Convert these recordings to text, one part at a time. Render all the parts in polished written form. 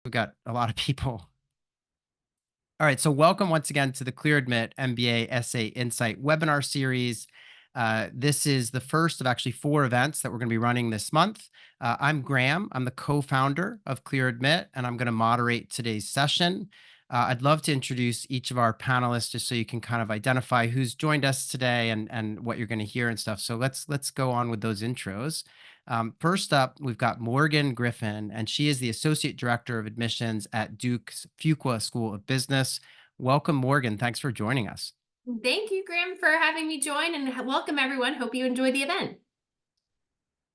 We've got a lot of people. All right, so welcome once again to the Clear Admit MBA Essay Insight webinar series. This is the first of actually 4 events that we're going to be running this month. I'm Graham. I'm the co-founder of Clear Admit, and I'm going to moderate today's session. I'd love to introduce each of our panelists just so you can kind of identify who's joined us today and what you're going to hear and stuff. So let's go on with those intros. First up, we've got Morgan Griffin, and she is the Associate Director of Admissions at Duke's Fuqua School of Business. Welcome, Morgan. Thanks for joining us. Thank you, Graham, for having me join, and welcome everyone. Hope you enjoy the event.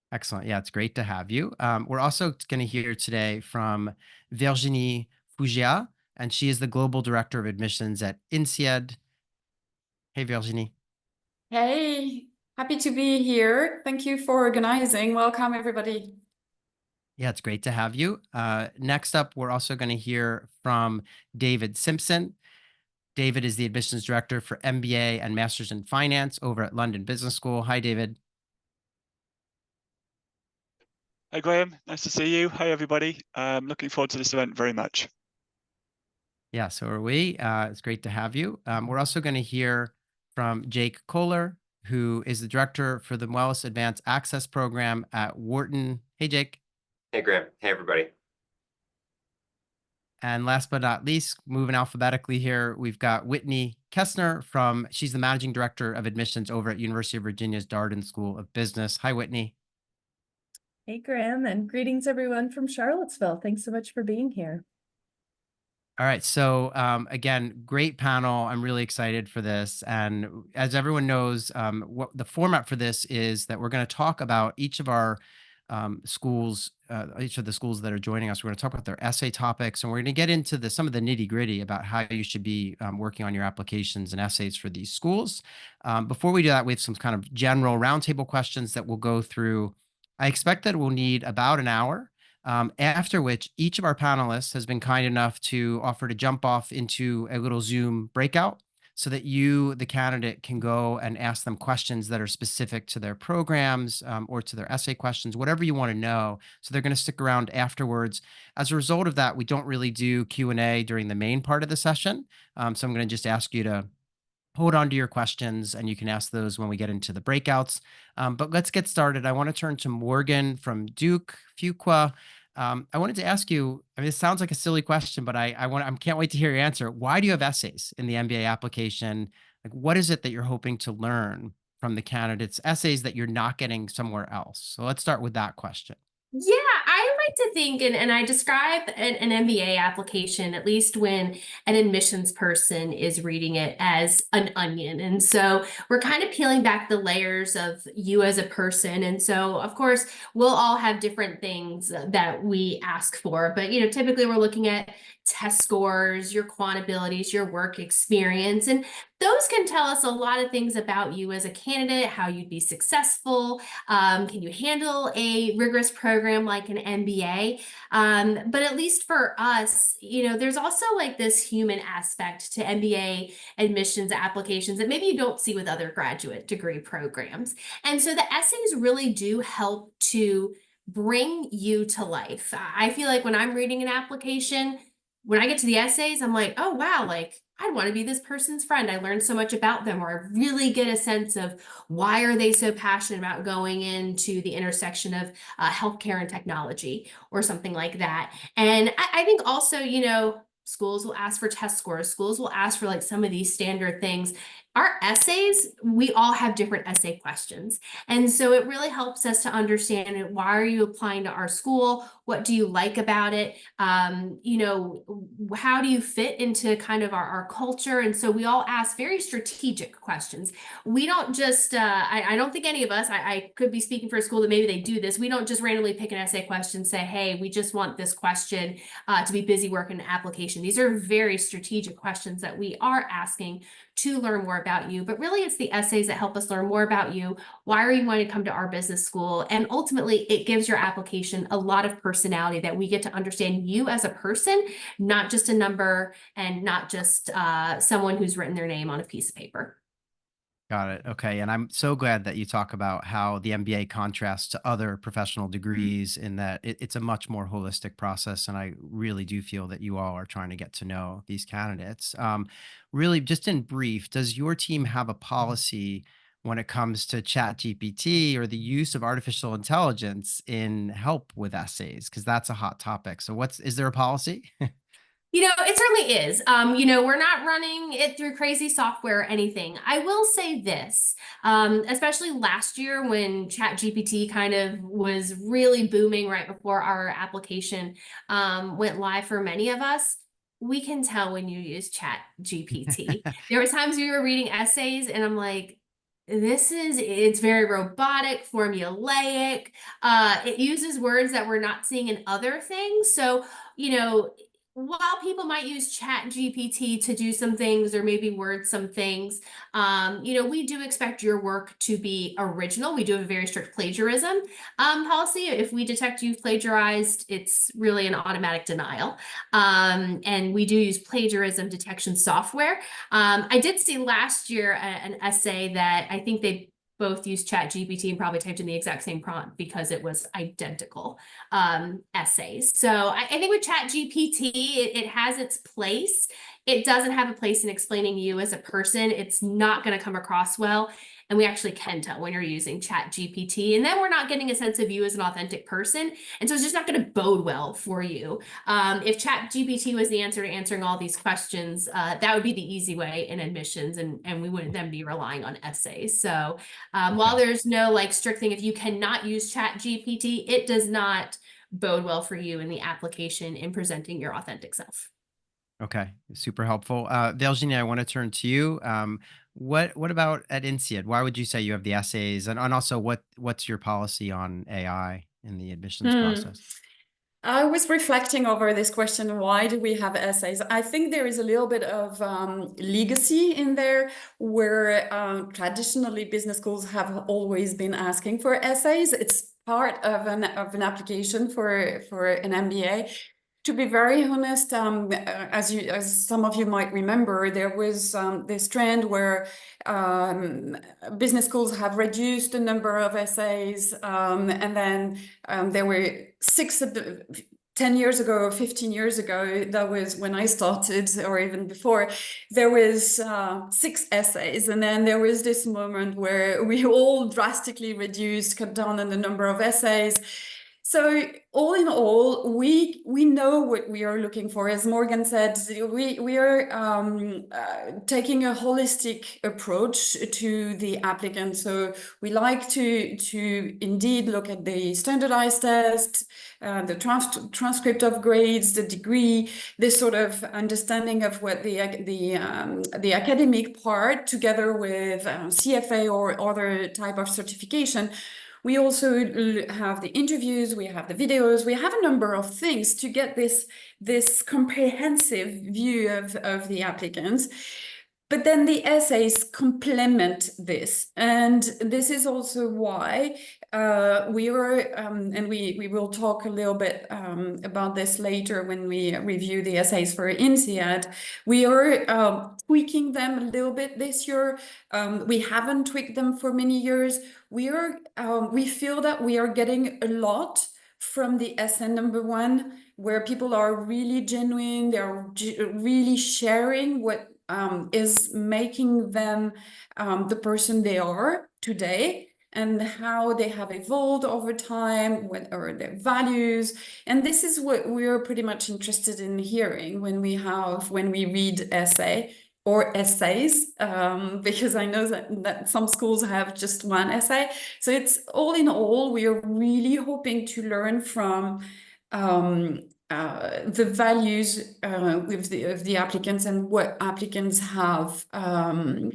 Excellent. Yeah, it's great to have you. We're also going to hear today from Virginie Fougia, and she is the Global Director of Admissions at INSEAD. Hey, Virginie. Hey, happy to be here. Thank you for organizing. Welcome, everybody. Yeah, it's great to have you. Next up, we're also going to hear from David Simpson. David is the admissions director for MBA and Masters in Finance over at London Business School. Hi, David. Hi, Graham. Nice to see you. Hi, everybody. Looking forward to this event very much. Yeah, so are we. It's great to have you. We're also going to hear from Jake Kohler, who is the director for the Wellness Advanced Access Program at Wharton. Hey, Jake. Hey, Graham. Hey, everybody. And last but not least, moving alphabetically here, we've got Whitney Kessner she's the managing director of admissions over at University of Virginia's Darden School of Business. Hi, Whitney. Hey, Graham, and greetings everyone from Charlottesville. Thanks so much for being here. All right. So again, great panel. I'm really excited for this. And as everyone knows, what the format for this is that we're going to talk about each of our schools, each of the schools that are joining us. We're going to talk about their essay topics, and we're going to get into some of the nitty gritty about how you should be working on your applications and essays for these schools. Before we do that, we have some kind of general roundtable questions that we'll go through. I expect that we'll need about an hour. After which each of our panelists has been kind enough to offer to jump off into a little Zoom breakout so that you, the candidate, can go and ask them questions that are specific to their programs or to their essay questions, whatever you want to know. So they're going to stick around afterwards. As a result of that, we don't really do Q&A during the main part of the session. So I'm going to just ask you to hold on to your questions, and you can ask those when we get into the breakouts. But let's get started. I want to turn to Morgan from Duke Fuqua. I wanted to ask you, I mean, it sounds like a silly question, but I can't wait to hear your answer. Why do you have essays in the MBA application? Like, what is it that you're hoping to learn from the candidates' essays that you're not getting somewhere else? So let's start with that question. Yeah, I like to think, and I describe an MBA application, at least when an admissions person is reading it, as an onion. And so we're kind of peeling back the layers of you as a person. And so, of course, we'll all have different things that we ask for. But, typically we're looking at test scores, your quant abilities, your work experience, and those can tell us a lot of things about you as a candidate, how you'd be successful. Can you handle a rigorous program like an MBA? But at least for us, there's also like this human aspect to MBA admissions applications that maybe you don't see with other graduate degree programs. And so the essays really do help to bring you to life. I feel like when I'm reading an application, when I get to the essays, I'm like, oh, wow, like I'd want to be this person's friend. I learned so much about them, or I really get a sense of why are they so passionate about going into the intersection of healthcare and technology or something like that. And I think also, schools will ask for test scores. Schools will ask for like some of these standard things. Our essays, we all have different essay questions. And so it really helps us to understand, why are you applying to our school? What do you like about it? How do you fit into kind of our culture? And so we all ask very strategic questions. We don't just, I don't think any of us, I could be speaking for a school that maybe they do this. We don't just randomly pick an essay question, say, hey, we just want this question to be busy working an application. These are very strategic questions that we are asking to learn more about you, but really it's the essays that help us learn more about you. Why are you wanting to come to our business school? And ultimately it gives your application a lot of personality, that we get to understand you as a person, not just a number and not just someone who's written their name on a piece of paper. Got it. Okay. And I'm so glad that you talk about how the MBA contrasts to other professional degrees in that it's a much more holistic process. And I really do feel that you all are trying to get to know these candidates. Really, just in brief, does your team have a policy when it comes to Chat GPT or the use of artificial intelligence in help with essays? Because that's a hot topic. So is there a policy? It certainly is. We're not running it through crazy software or anything. I will say this, especially last year when ChatGPT kind of was really booming right before our application went live for many of us. We can tell when you use ChatGPT. There were times we were reading essays and I'm like, it's very robotic, formulaic. It uses words that we're not seeing in other things. So, while people might use Chat GPT to do some things or maybe word some things, we do expect your work to be original. We do have a very strict plagiarism policy. If we detect you've plagiarized, it's really an automatic denial. And we do use plagiarism detection software. I did see last year an essay that I think they both used Chat GPT and probably typed in the exact same prompt because it was identical essays. So I think with Chat GPT, it has its place. It doesn't have a place in explaining you as a person. It's not going to come across well. And we actually can tell when you're using Chat GPT. And then we're not getting a sense of you as an authentic person. And so it's just not going to bode well for you. If Chat GPT was the answer to answering all these questions, that would be the easy way in admissions. And we wouldn't then be relying on essays. So while there's no strict thing, if you cannot use Chat GPT, it does not bode well for you in the application in presenting your authentic self. Okay, super helpful. Virginie, I want to turn to you. What about at INSEAD? Why would you say you have the essays, and also what's your policy on AI in the admissions process? I was reflecting over this question, why do we have essays? I think there is a little bit of legacy in there where traditionally business schools have always been asking for essays. It's part of an application for an MBA. To be very honest, as some of you might remember, there was this trend where business schools have reduced the number of essays, and then there were 10 years ago, 15 years ago, that was when I started, or even before, there was 6 essays. And then there was this moment where we all drastically cut down on the number of essays. So all in all, we know what we are looking for. As Morgan said, we are taking a holistic approach to the applicant. So we like to indeed look at the standardized tests, the transcript of grades, the degree, this sort of understanding of what the academic part, together with CFA or other type of certification. We also have the interviews, we have the videos, we have a number of things to get this comprehensive view of the applicants. But then the essays complement this. And this is also why we were, and we will talk a little bit about this later when we review the essays for INSEAD. We are tweaking them a little bit this year. We haven't tweaked them for many years. We feel that we are getting a lot from the essay number 1, where people are really genuine, they're really sharing what is making them the person they are today, and how they have evolved over time, what are their values. And this is what we're pretty much interested in hearing when we read essay or essays, because I know that some schools have just one essay. So it's all in all, we are really hoping to learn from the values of the applicants and what applicants have done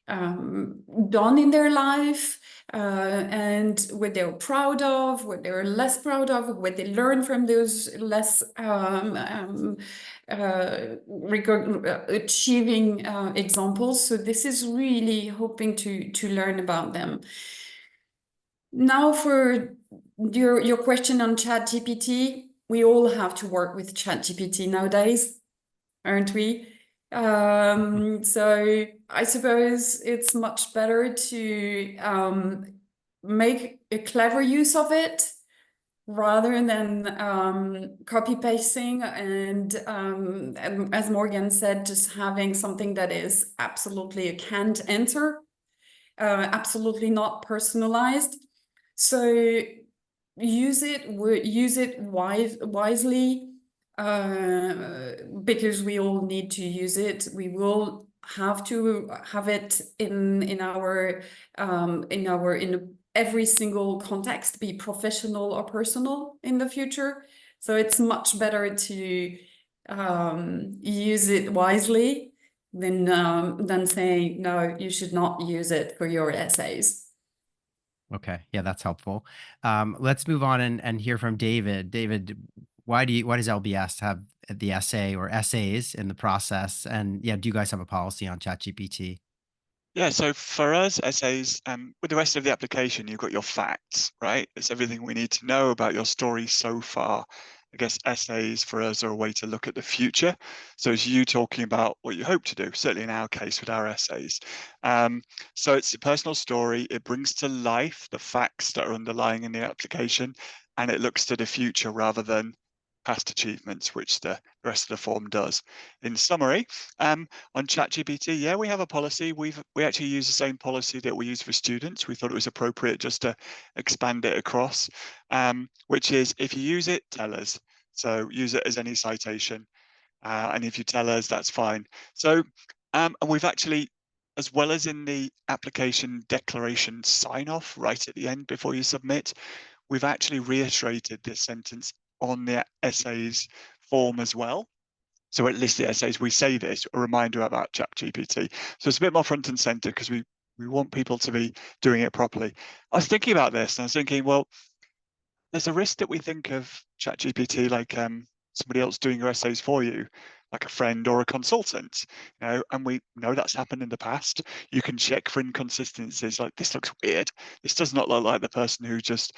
in their life, and what they're proud of, what they're less proud of, what they learn from those less achieving examples. So this is really hoping to learn about them. Now for your question on ChatGPT, we all have to work with ChatGPT nowadays, aren't we? So I suppose it's much better to make a clever use of it rather than copy pasting and as Morgan said, just having something that is absolutely a canned answer, absolutely not personalized. So use it wisely, because we all need to use it. We will have to have it in every single context, be professional or personal in the future. So it's much better to use it wisely than saying, no, you should not use it for your essays. Okay. Yeah, that's helpful. Let's move on and hear from David. David, why does LBS have the essay or essays in the process? And yeah, do you guys have a policy on ChatGPT? Yeah, so for us, essays, with the rest of the application, you've got your facts, right? It's everything we need to know about your story so far. I guess essays for us are a way to look at the future. So it's you talking about what you hope to do, certainly in our case with our essays. So it's a personal story. It brings to life the facts that are underlying in the application, and it looks to the future rather than past achievements, which the rest of the form does. In summary, on ChatGPT, yeah, we have a policy. We actually use the same policy that we use for students. We thought it was appropriate just to expand it across, which is if you use it, tell us. So use it as any citation, and if you tell us, that's fine. So, and we've actually, as well as in the application declaration sign off right at the end before you submit, we've actually reiterated this sentence on the essays form as well. So at least the essays, we say this, a reminder about ChatGPT. So it's a bit more front and center because we want people to be doing it properly. I was thinking about this and I was thinking, well, there's a risk that we think of ChatGPT like somebody else doing your essays for you, like a friend or a consultant, and we know that's happened in the past. You can check for inconsistencies, like this looks weird. This does not look like the person who just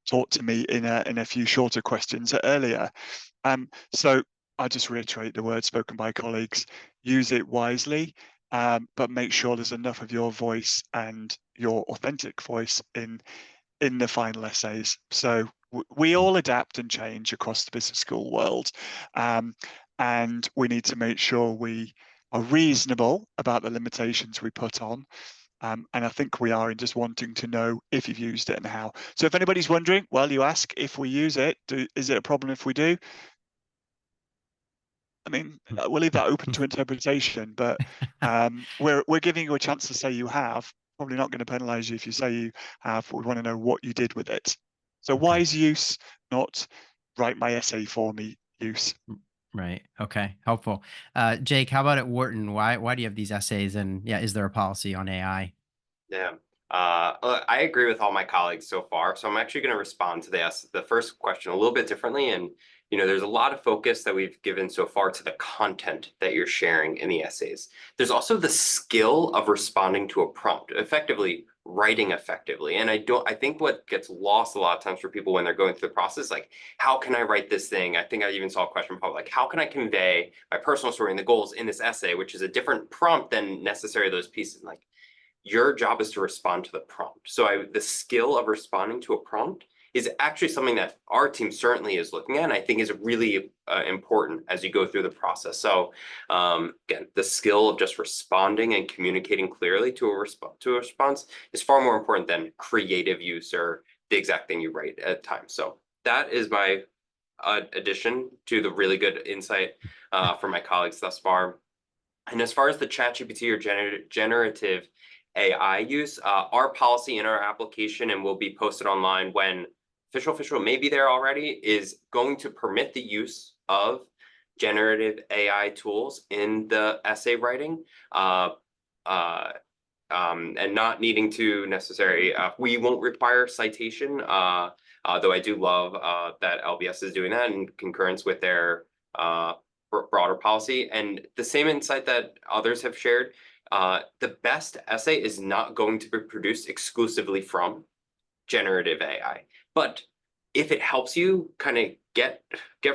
talked to me in a few shorter questions earlier. So I just reiterate the words spoken by colleagues, use it wisely, but make sure there's enough of your voice and your authentic voice in the final essays. So we all adapt and change across the business school world. And we need to make sure we are reasonable about the limitations we put on. And I think we are in just wanting to know if you've used it and how. So if anybody's wondering, well, you ask if we use it, is it a problem if we do? I mean, we'll leave that open to interpretation, but we're giving you a chance to say you have. Probably not going to penalize you if you say you have. We want to know what you did with it. So Okay. wise use, not write my essay for me use. Right. Okay. Helpful. Jake, how about at Wharton? Why do you have these essays? And yeah, is there a policy on AI? Yeah. I agree with all my colleagues so far. So I'm actually going to respond to the first question a little bit differently. And, there's a lot of focus that we've given so far to the content that you're sharing in the essays. There's also the skill of responding to a prompt, effectively writing effectively. And I think what gets lost a lot of times for people when they're going through the process, like, how can I write this thing? I think I even saw a question probably like, how can I convey my personal story and the goals in this essay, which is a different prompt than necessarily those pieces. Like, your job is to respond to the prompt. So the skill of responding to a prompt is actually something that our team certainly is looking at, and I think is really important as you go through the process. So again, the skill of just responding and communicating clearly to a response is far more important than creative use or the exact thing you write at times. So that is my addition to the really good insight from my colleagues thus far. And as far as the ChatGPT or generative AI use, our policy in our application, and will be posted online when official may be there already, is going to permit the use of generative AI tools in the essay writing, and not needing to necessarily, we won't require citation, though I do love that LBS is doing that in concurrence with their broader policy. And the same insight that others have shared, the best essay is not going to be produced exclusively from generative AI. But if it helps you kind of get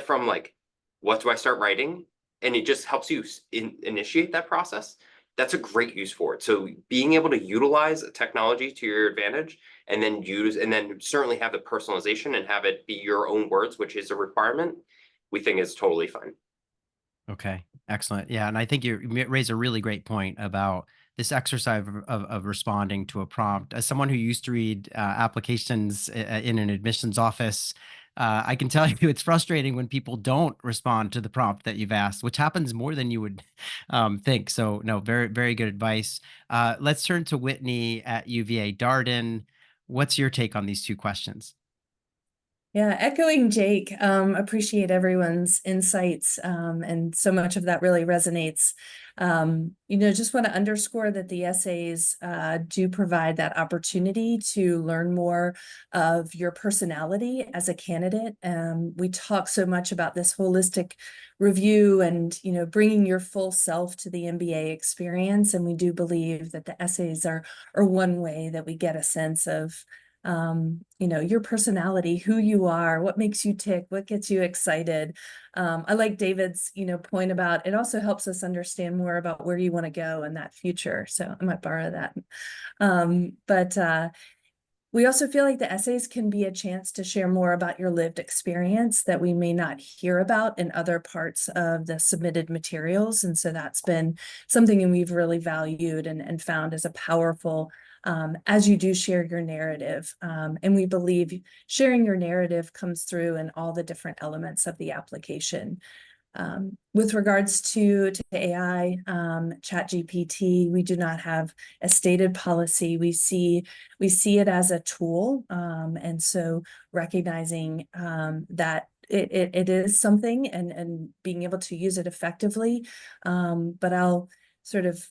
from like, what do I start writing, and it just helps you initiate that process, that's a great use for it. So being able to utilize technology to your advantage and then certainly have the personalization and have it be your own words, which is a requirement, we think is totally fine. Okay, excellent. Yeah, and I think you raise a really great point about this exercise of responding to a prompt. As someone who used to read applications in an admissions office, I can tell you it's frustrating when people don't respond to the prompt that you've asked, which happens more than you would think. So, no, very, very good advice. Let's turn to Whitney at UVA Darden. What's your take on these two questions? Yeah, echoing Jake, appreciate everyone's insights, and so much of that really resonates. Just want to underscore that the essays do provide that opportunity to learn more of your personality as a candidate. We talk so much about this holistic review and, bringing your full self to the MBA experience. And we do believe that the essays are one way that we get a sense of your personality, who you are, what makes you tick, what gets you excited. I like David's, point about it also helps us understand more about where you want to go in that future. So I might borrow that. But we also feel like the essays can be a chance to share more about your lived experience that we may not hear about in other parts of the submitted materials. And so that's been something we've really valued and found as a powerful as you do share your narrative. And we believe sharing your narrative comes through in all the different elements of the application. With regards to AI, ChatGPT, we do not have a stated policy. We see it as a tool. And so recognizing that it is something and being able to use it effectively. But I'll sort of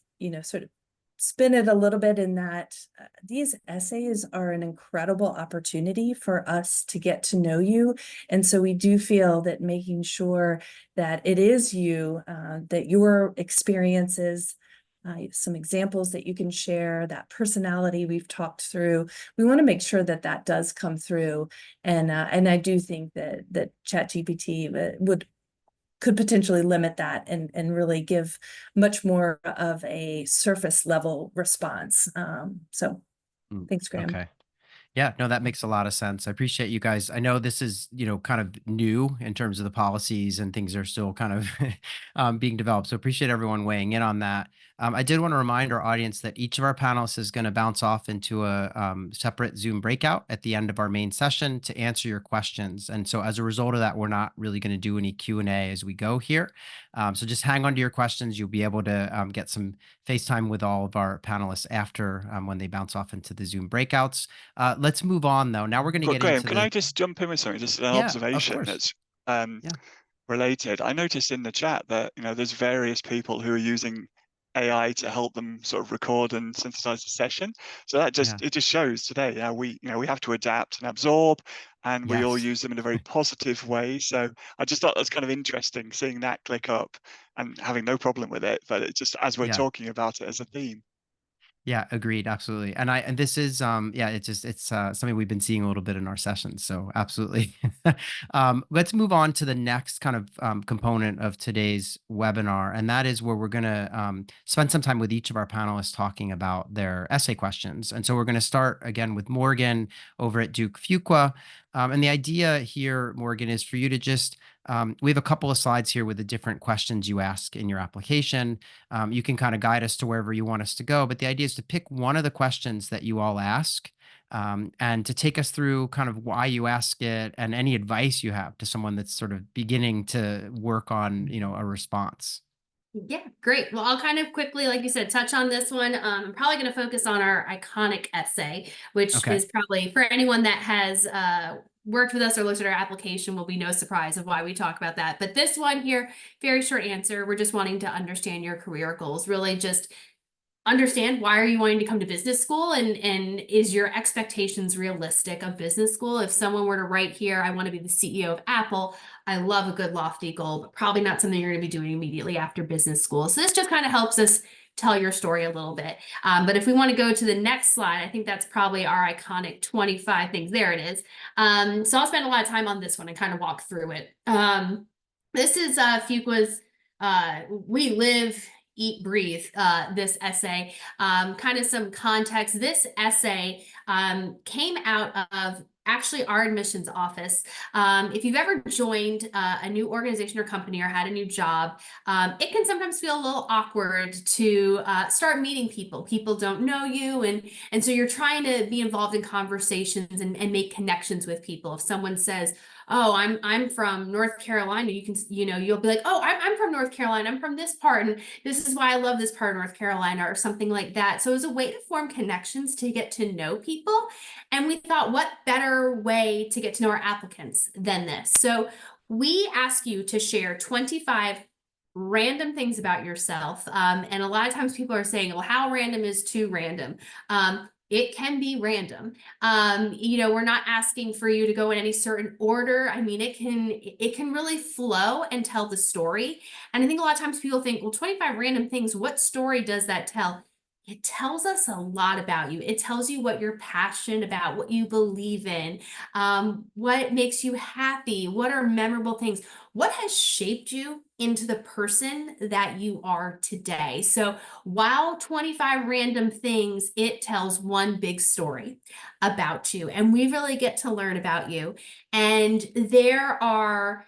spin it a little bit in that these essays are an incredible opportunity for us to get to know you. And so we do feel that making sure that it is you, that your experiences, some examples that you can share, that personality we've talked through, we want to make sure that that does come through. And I do think that ChatGPT could potentially limit that and really give much more of a surface level response. So thanks, Graham. Okay. Yeah, no, that makes a lot of sense. I appreciate you guys. I know this is, kind of new in terms of the policies and things are still kind of being developed. So appreciate everyone weighing in on that. I did want to remind our audience that each of our panelists is going to bounce off into a separate Zoom breakout at the end of our main session to answer your questions. And so as a result of that, we're not really going to do any Q&A as we go here. So just hang on to your questions. You'll be able to get some FaceTime with all of our panelists after when they bounce off into the Zoom breakouts. Let's move on, though. Now we're going to get Graham, into can I just jump in with something? Just an Yeah, of observation course. that's Yeah. related. I noticed in the chat that there's various people who are using AI to help them sort of record and synthesize the session. So that Yeah. it just shows today how we have to adapt and absorb, and we all Yes. use them in a very positive way. So I just thought that's kind of interesting seeing that click up and having no problem with it. But it's just as we're Yeah. talking about it as a theme. Yeah, agreed. Absolutely. And this is, it's something we've been seeing a little bit in our sessions. So absolutely. Let's move on to the next kind of component of today's webinar. And that is where we're going to spend some time with each of our panelists talking about their essay questions. And so we're going to start again with Morgan over at Duke Fuqua. And the idea here, Morgan, is for you to just, we have a couple of slides here with the different questions you ask in your application. You can kind of guide us to wherever you want us to go, but the idea is to pick one of the questions that you all ask and to take us through kind of why you ask it and any advice you have to someone that's sort of beginning to work on, a response. Yeah, great. Well, I'll kind of quickly, like you said, touch on this one. I'm probably going to focus on our iconic essay, which Okay. is probably for anyone that has worked with us or looked at our application will be no surprise of why we talk about that. But this one here, very short answer. We're just wanting to understand your career goals, really just understand why are you wanting to come to business school and is your expectations realistic of business school? If someone were to write here, I want to be the CEO of Apple, I love a good lofty goal, but probably not something you're going to be doing immediately after business school. So this just kind of helps us tell your story a little bit. But if we want to go to the next slide, I think that's probably our iconic 25 things. There it is. So I'll spend a lot of time on this one and kind of walk through it. This is Fuqua's we live, eat, breathe this essay. Kind of some context. This essay came out of actually our admissions office. If you've ever joined a new organization or company or had a new job, it can sometimes feel a little awkward to start meeting people. People don't know you, and so you're trying to be involved in conversations and make connections with people. If someone says, oh, I'm from North Carolina, you can, you'll be like, oh, I'm from North Carolina, I'm from this part, and this is why I love this part of North Carolina, or something like that. So it was a way to form connections, to get to know people. And we thought, what better way to get to know our applicants than this? So we ask you to share 25 random things about yourself. And a lot of times people are saying, well, how random is too random? It can be random. We're not asking for you to go in any certain order. I mean, it can really flow and tell the story. And I think a lot of times people think, well, 25 random things, what story does that tell? It tells us a lot about you. It tells you what you're passionate about, what you believe in, what makes you happy, what are memorable things, what has shaped you into the person that you are today. So while 25 random things, it tells one big story about you, and we really get to learn about you. And there are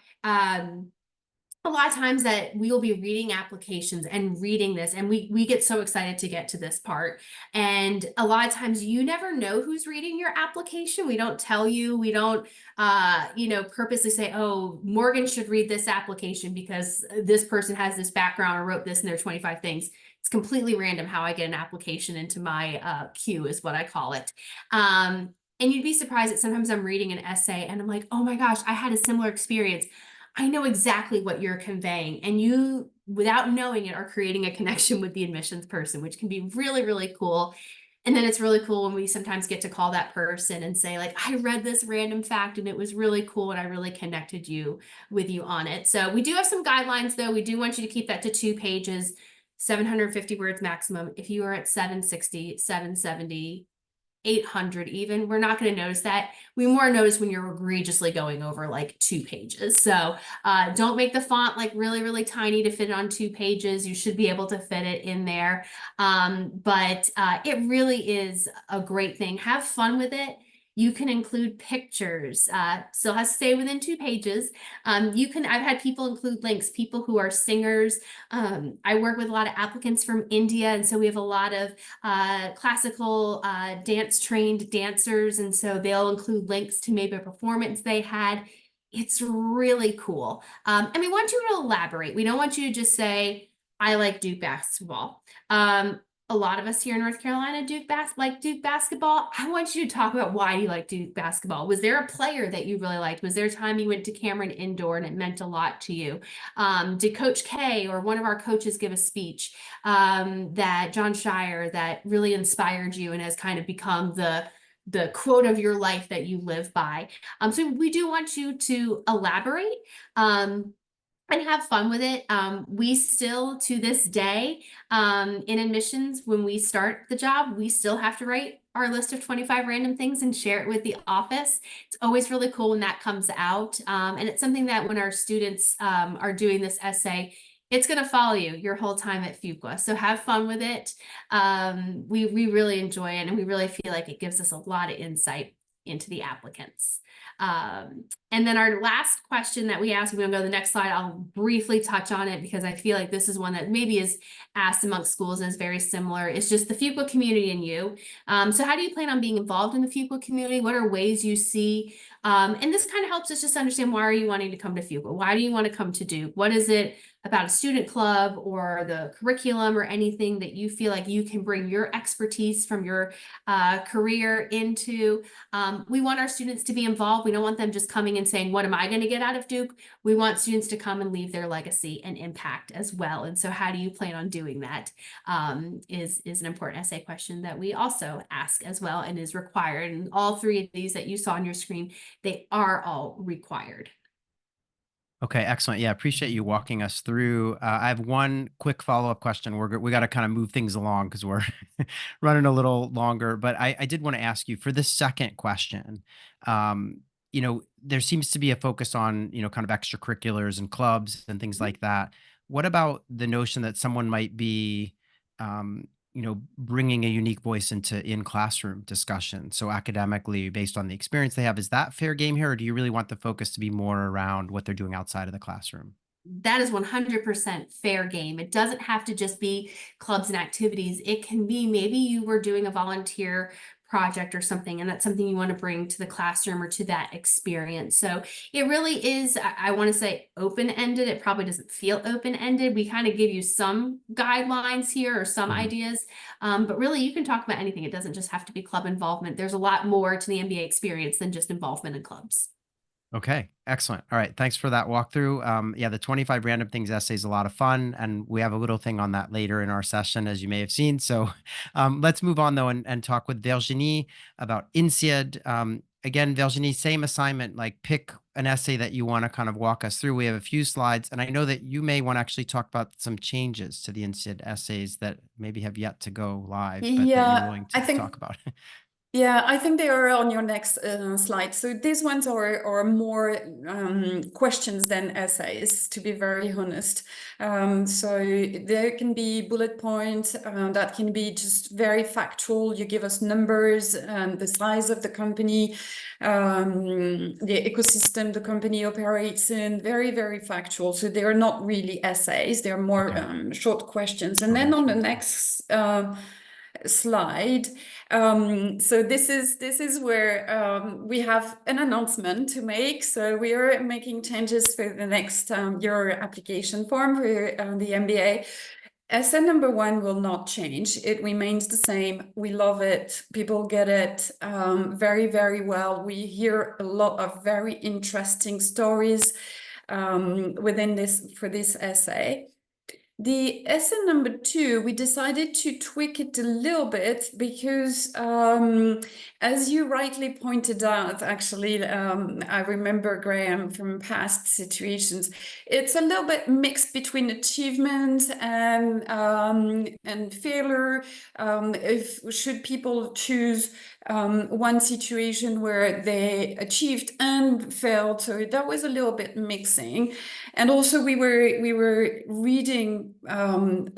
a lot of times that we will be reading applications and reading this, and we get so excited to get to this part. And a lot of times you never know who's reading your application. We don't tell you, we don't purposely say, oh, Morgan should read this application because this person has this background or wrote this in their 25 things. It's completely random how I get an application into my queue, is what I call it. And you'd be surprised that sometimes I'm reading an essay and I'm like, oh my gosh, I had a similar experience. I know exactly what you're conveying, and you, without knowing it, are creating a connection with the admissions person, which can be really, really cool. And then it's really cool when we sometimes get to call that person and say, like, I read this random fact and it was really cool and I really connected with you on it. So we do have some guidelines, though. We do want you to keep that to 2 pages, 750 words maximum. If you are at 760, 770, 800 even, we're not going to notice that. We more notice when you're egregiously going over like 2 pages. So don't make the font like really, really tiny to fit it on 2 pages. You should be able to fit it in there. But it really is a great thing. Have fun with it. You can include pictures, still has to stay within 2 pages. I've had people include links, people who are singers. I work with a lot of applicants from India, and so we have a lot of classical dance trained dancers, and so they'll include links to maybe a performance they had. It's really cool. And we want you to elaborate. We don't want you to just say, I like Duke basketball. A lot of us here in North Carolina like Duke basketball. I want you to talk about why you like Duke basketball. Was there a player that you really liked? Was there a time you went to Cameron Indoor and it meant a lot to you? Did Coach K or one of our coaches give a speech that John Shire that really inspired you and has kind of become the quote of your life that you live by? So we do want you to elaborate. And have fun with it. We still, to this day, in admissions, when we start the job, we still have to write our list of 25 random things and share it with the office. It's always really cool when that comes out. And it's something that when our students are doing this essay, it's going to follow you your whole time at Fuqua. So have fun with it. We really enjoy it, and we really feel like it gives us a lot of insight into the applicants. And then our last question that we asked, we're going to go to the next slide. I'll briefly touch on it because I feel like this is one that maybe is asked amongst schools and is very similar. It's just the Fuqua community and you. So how do you plan on being involved in the Fuqua community? What are ways you see? And this kind of helps us just understand, why are you wanting to come to Fuqua? Why do you want to come to Duke? What is it about a student club or the curriculum or anything that you feel like you can bring your expertise from your career into? We want our students to be involved. We don't want them just coming and saying, what am I going to get out of Duke? We want students to come and leave their legacy and impact as well. And so how do you plan on doing that is an important essay question that we also ask as well, and is required. And all 3 of these that you saw on your screen, they are all required. Okay, excellent. Yeah, appreciate you walking us through. I have one quick follow-up question. We got to kind of move things along because we're running a little longer. But I did want to ask you for this second question. There seems to be a focus on, kind of extracurriculars and clubs and things like that. what about the notion that someone might be, bringing a unique voice into in-classroom discussion? So academically, based on the experience they have, is that fair game here, or do you really want the focus to be more around what they're doing outside of the classroom? That is 100% fair game. It doesn't have to just be clubs and activities. It can be maybe you were doing a volunteer project or something, and that's something you want to bring to the classroom or to that experience. So it really is, I want to say, open-ended. It probably doesn't feel open-ended. We kind of give you some guidelines here or some ideas, but really you can talk about anything. It doesn't just have to be club involvement. There's a lot more to the MBA experience than just involvement in clubs. Okay, excellent. All right, thanks for that walkthrough. Yeah, the 25 random things essay is a lot of fun, and we have a little thing on that later in our session, as you may have seen. So let's move on though and talk with Virginie about INSEAD. Again, Virginie, same assignment, like pick an essay that you want to kind of walk us through. We have a few slides, and I know that you may want to actually talk about some changes to the INSEAD essays that maybe have yet to go live, but that you're Yeah, willing I to think talk about. Yeah, I think they are on your next slide. So these ones are more questions than essays, to be very honest. So there can be bullet points that can be just very factual. You give us numbers, the size of the company, the ecosystem the company operates in, very, very factual. So they are not really essays. They're more short questions. And then on the next slide. So this is where we have an announcement to make. So we are making changes for the next your application form for the MBA. Essay number 1 will not change. It remains the same. We love it. People get it very, very well. We hear a lot of very interesting stories within this essay. The essay number 2, we decided to tweak it a little bit because, as you rightly pointed out, actually, I remember Graham from past situations. It's a little bit mixed between achievement and failure. Should people choose one situation where they achieved and failed? So that was a little bit mixing. And also we were reading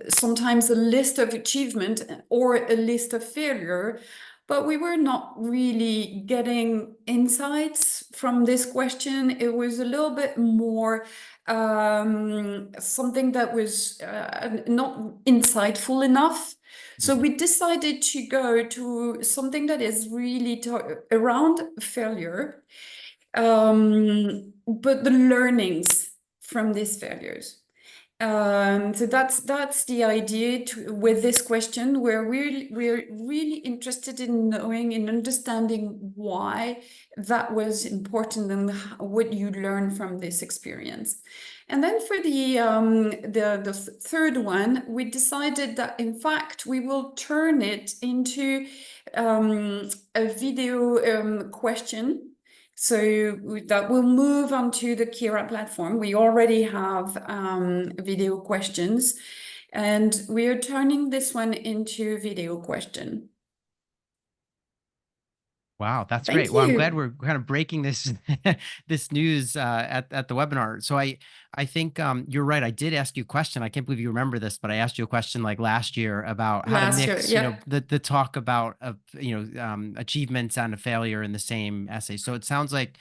sometimes a list of achievement or a list of failure, but we were not really getting insights from this question. It was a little bit more something that was not insightful enough. So we decided to go to something that is really around failure, but the learnings from these failures. So that's the idea with this question, where we're really interested in knowing and understanding why that was important and what you learn from this experience. And then for the third one, we decided that in fact we will turn it into a video question. So that will move onto the Kira platform. We already have video questions, and we are turning this one into a video question. Wow, that's Thank great. Well, I'm you. glad we're kind of breaking this this news at the webinar. So I think you're right. I did ask you a question. I can't believe you remember this, but I asked you a question like last year about how to mix, the talk about achievements and a failure in the same essay. So it sounds like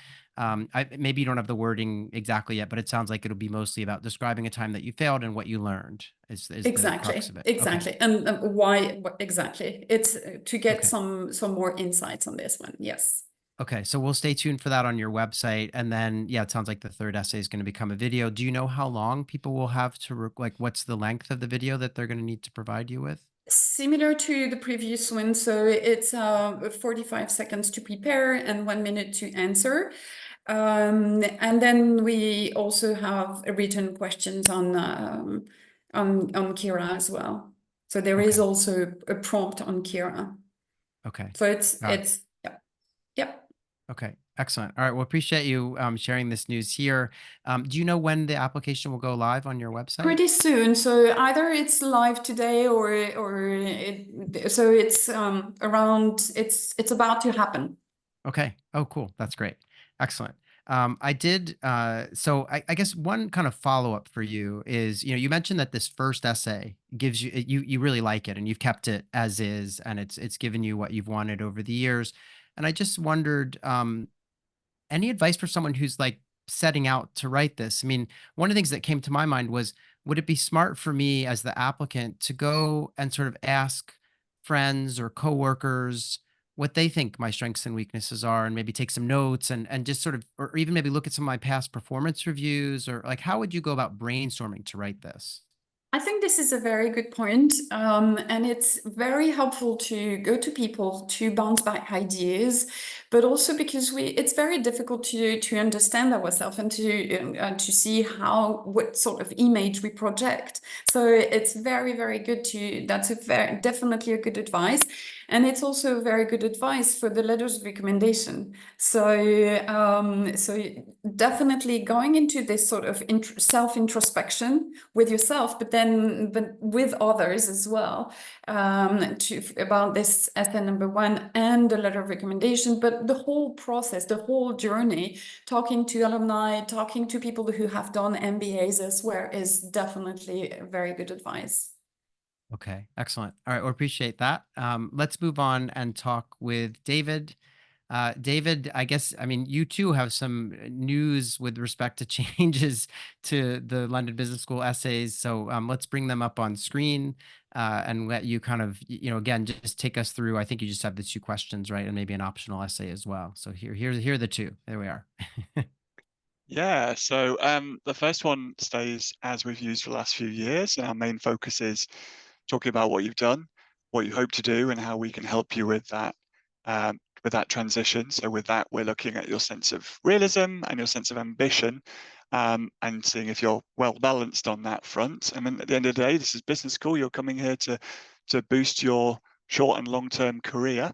maybe you don't have the wording exactly yet, but it sounds like it'll be mostly about describing a time that you failed and what you learned. Is the crux of it. Exactly. Okay. And why exactly? It's to get some more insights on this one. Yes. Okay, so we'll stay tuned for that on your website. And then, yeah, it sounds like the third essay is going to become a video. Do you know how long people will have to, what's the length of the video that they're going to need to provide you with? Similar to the previous one. So it's 45 seconds to prepare and 1 minute to answer. And then we also have written questions on Kira as well. So there is also a prompt on Kira. Okay. So it's yeah. Okay, excellent. All right, well, appreciate you sharing this news here. Do you know when the application will go live on your website? Pretty soon. So either it's live today so it's around, it's about to happen. Okay. Oh, cool. That's great. Excellent. I did. So I guess one kind of follow up for you is, you mentioned that this first essay gives you, you really like it and you've kept it as is, and it's given you what you've wanted over the years. And I just wondered, any advice for someone who's like setting out to write this? I mean, one of the things that came to my mind was, would it be smart for me as the applicant to go and sort of ask friends or coworkers what they think my strengths and weaknesses are, and maybe take some notes and just sort of, or even maybe look at some of my past performance reviews, or like, how would you go about brainstorming to write this? I think this is a very good point, and it's very helpful to go to people to bounce back ideas, but also because it's very difficult to understand ourselves and to see what sort of image we project. So it's very good that's definitely a good advice, and it's also very good advice for the letters of recommendation. So definitely going into this sort of self-introspection with yourself, but with others as well, about this essay number 1 and the letter of recommendation, but the whole process, the whole journey, talking to alumni, talking to people who have done MBAs as well, is definitely very good advice. Okay, excellent. All right, well, appreciate that. Let's move on and talk with David. David, I guess, I mean, you too have some news with respect to changes to the London Business School essays. So let's bring them up on screen and let you kind of, again, just take us through. I think you just have the 2 questions, right? And maybe an optional essay as well. So here are the 2. There we are. Yeah, so the first one stays as we've used for the last few years, and our main focus is talking about what you've done, what you hope to do, and how we can help you with that transition. So with that, we're looking at your sense of realism and your sense of ambition, and seeing if you're well balanced on that front. And then at the end of the day, this is business school. You're coming here to boost your short and long-term career.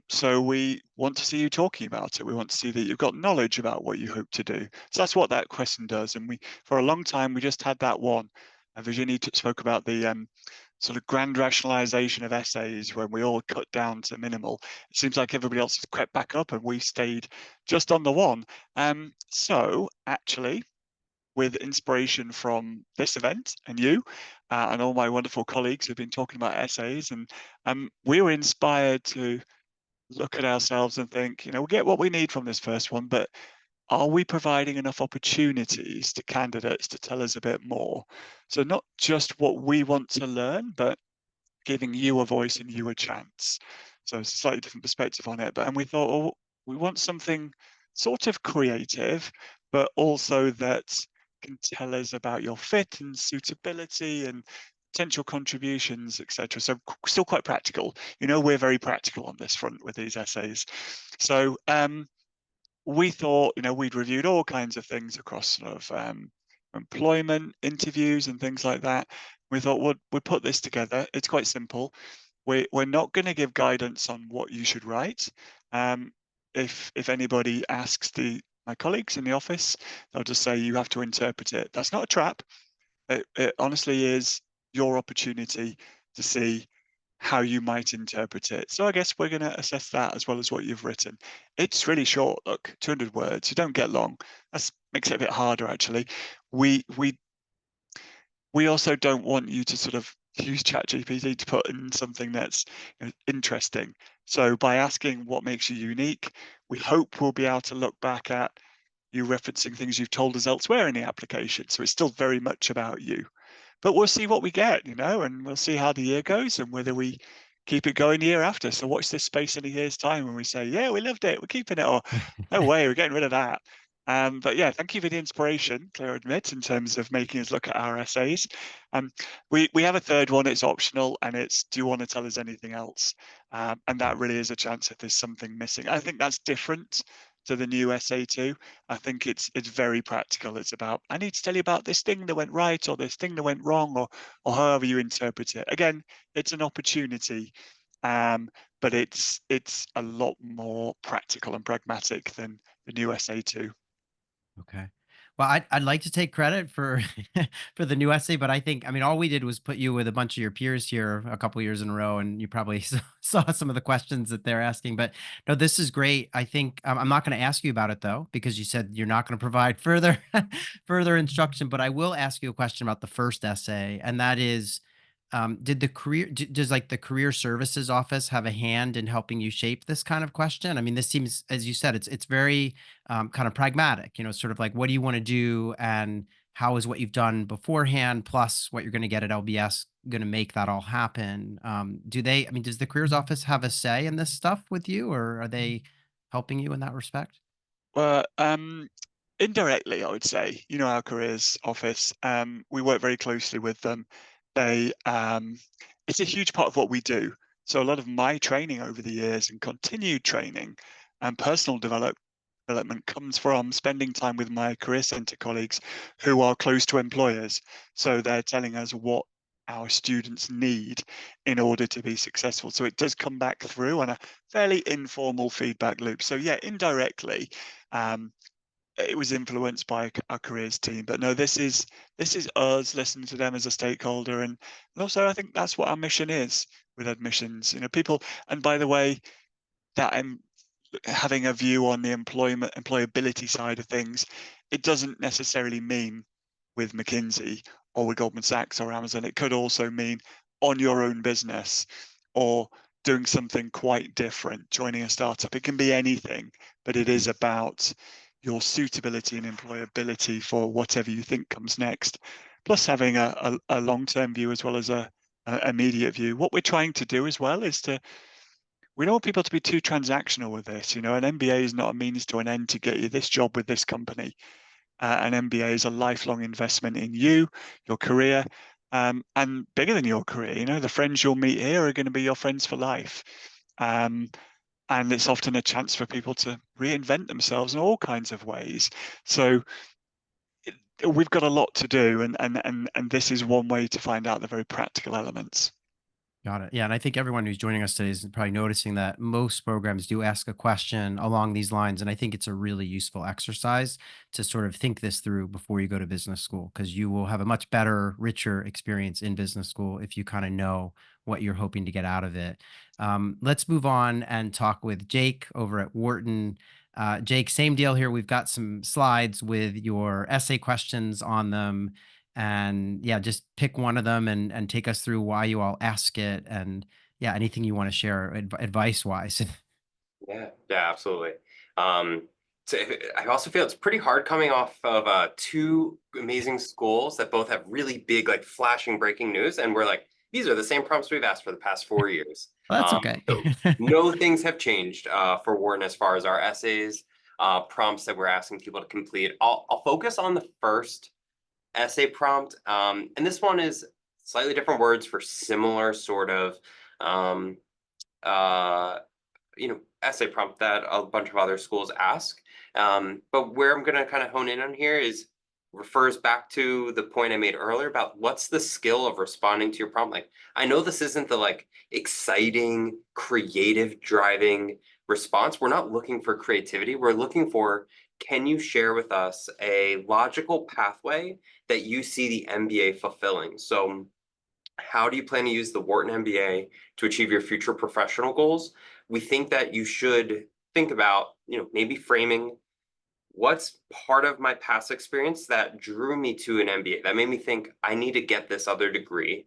So we want to see you talking about it. We want to see that you've got knowledge about what you hope to do. So that's what that question does. And for a long time, we just had that one. Virginie spoke about the sort of grand rationalization of essays when we all cut down to minimal. It seems like everybody else has crept back up and we stayed just on the one. So actually, with inspiration from this event and you and all my wonderful colleagues who've been talking about essays, and we were inspired to look at ourselves and think, we get what we need from this first one, but are we providing enough opportunities to candidates to tell us a bit more? So not just what we want to learn, but giving you a voice and you a chance. So it's a slightly different perspective on it. And we thought, oh, we want something sort of creative, but also that can tell us about your fit and suitability and potential contributions, etc. So still quite practical. We're very practical on this front with these essays. So we thought, we'd reviewed all kinds of things across sort of employment interviews and things like that. We thought we'd put this together. It's quite simple. We're not going to give guidance on what you should write. If anybody asks my colleagues in the office, they'll just say you have to interpret it. That's not a trap. It honestly is your opportunity to see how you might interpret it. So I guess we're going to assess that as well as what you've written. It's really short, look, 200 words. You don't get long. That makes it a bit harder, actually. We also don't want you to sort of use ChatGPT to put in something that's interesting. So by asking what makes you unique, we hope we'll be able to look back at you referencing things you've told us elsewhere in the application. So it's still very much about you. But we'll see what we get, and we'll see how the year goes and whether we keep it going the year after. So watch this space in a year's time when we say, yeah, we loved it, we're keeping it, or no way, we're getting rid of that. But yeah, thank you for the inspiration, Claire admits, in terms of making us look at our essays. We have a third one, it's optional, and it's, do you want to tell us anything else? And that really is a chance if there's something missing. I think that's different to the new essay too. I think it's very practical. It's about, I need to tell you about this thing that went right or this thing that went wrong, or however you interpret it. Again, it's an opportunity, but it's a lot more practical and pragmatic than the new essay too. Okay. Well, I'd like to take credit for for the new essay, but I think, I mean, all we did was put you with a bunch of your peers here a couple years in a row, and you probably saw some of the questions that they're asking. But no, this is great. I think I'm not going to ask you about it though, because you said you're not going to provide further further instruction. But I will ask you a question about the first essay, and that is, did the does like the career services office have a hand in helping you shape this kind of question? I mean, this seems, as you said, it's very kind of pragmatic, sort of like, what do you want to do, and how is what you've done beforehand plus what you're going to get at LBS going to make that all happen? Do they, I mean, does the careers office have a say in this stuff with you, or are they helping you in that respect? Well, indirectly, I would say, our careers office, we work very closely with them. They, it's a huge part of what we do. So a lot of my training over the years and continued training and personal development comes from spending time with my career center colleagues who are close to employers. So they're telling us what our students need in order to be successful. So it does come back through on a fairly informal feedback loop. So yeah, indirectly, it was influenced by our careers team. But no, this is us listening to them as a stakeholder, and also I think that's what our mission is with admissions. People, and by the way, that I'm having a view on the employability side of things, it doesn't necessarily mean with McKinsey or with Goldman Sachs or Amazon. It could also mean on your own business or doing something quite different, joining a startup. It can be anything, but it is about your suitability and employability for whatever you think comes next, plus having a long-term view as well as a immediate view. What we're trying to do as well is we don't want people to be too transactional with this. An MBA is not a means to an end to get you this job with this company. An MBA is a lifelong investment in you, your career, and bigger than your career. The friends you'll meet here are going to be your friends for life. And it's often a chance for people to reinvent themselves in all kinds of ways. So we've got a lot to do, and this is one way to find out the very practical elements. Got it. Yeah. And I think everyone who's joining us today is probably noticing that most programs do ask a question along these lines. And I think it's a really useful exercise to sort of think this through before you go to business school, because you will have a much better, richer experience in business school if you kind of know what you're hoping to get out of it. Let's move on and talk with Jake over at Wharton. Jake, same deal here. We've got some slides with your essay questions on them. And yeah, just pick one of them and take us through why you all ask it, and yeah, anything you want to share advice wise. Yeah, absolutely. So I also feel it's pretty hard coming off of two amazing schools that both have really big, like flashing breaking news, and we're like, these are the same prompts we've asked for the past 4 years. Well, that's okay. So no things have changed for Wharton as far as our essays, prompts that we're asking people to complete. I'll focus on the first essay prompt, and this one is slightly different words for similar sort of essay prompt that a bunch of other schools ask. But where I'm going to kind of hone in on here refers back to the point I made earlier about what's the skill of responding to your prompt. Like, I know this isn't the like exciting, creative, driving response. We're not looking for creativity. We're looking for, can you share with us a logical pathway that you see the MBA fulfilling? So how do you plan to use the Wharton MBA to achieve your future professional goals? We think that you should think about, maybe framing what's part of my past experience that drew me to an MBA, that made me think I need to get this other degree,